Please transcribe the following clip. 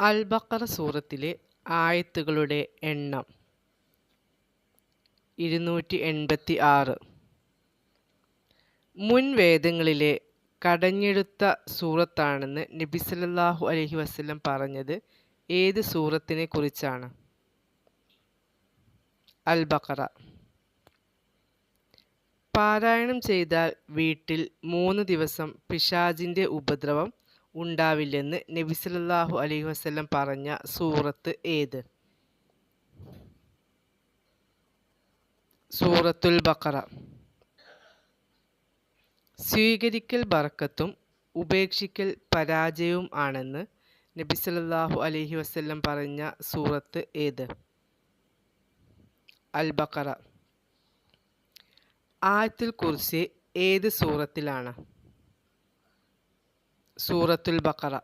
അൽ ബഖറ സൂറത്തിലെ ആയത്തുകളുടെ എണ്ണം 286. മുൻ വേദങ്ങളിലെ കടഞ്ഞെടുത്ത സൂറത്താണെന്ന് നബി സല്ലല്ലാഹു അലൈഹി വസല്ലം പറഞ്ഞത് ഏത് സൂറത്തിനെ കുറിച്ചാണ്? അൽ ബഖറ. പാരായണം ചെയ്താൽ വീട്ടിൽ 3 ദിവസം പിശാചിന്റെ ഉപദ്രവം ഉണ്ടാവില്ലെന്ന് നബി സല്ലല്ലാഹു അലൈഹി വസല്ലം പറഞ്ഞ സൂറത്ത് ഏത്? സൂറത്തുൽ ബഖറ. സ്വീകരിക്കൽ ബർക്കത്തും ഉപേക്ഷിക്കൽ പരാജയവും ആണെന്ന് നബി സല്ലല്ലാഹു അലൈഹി വസല്ലം പറഞ്ഞ സൂറത്ത് ഏത്? അൽ ബഖറ. ആയത്തുൽ കുർസി ഏത് സൂറത്തിലാണ്? സൂറത്തുൽ ബഖറ.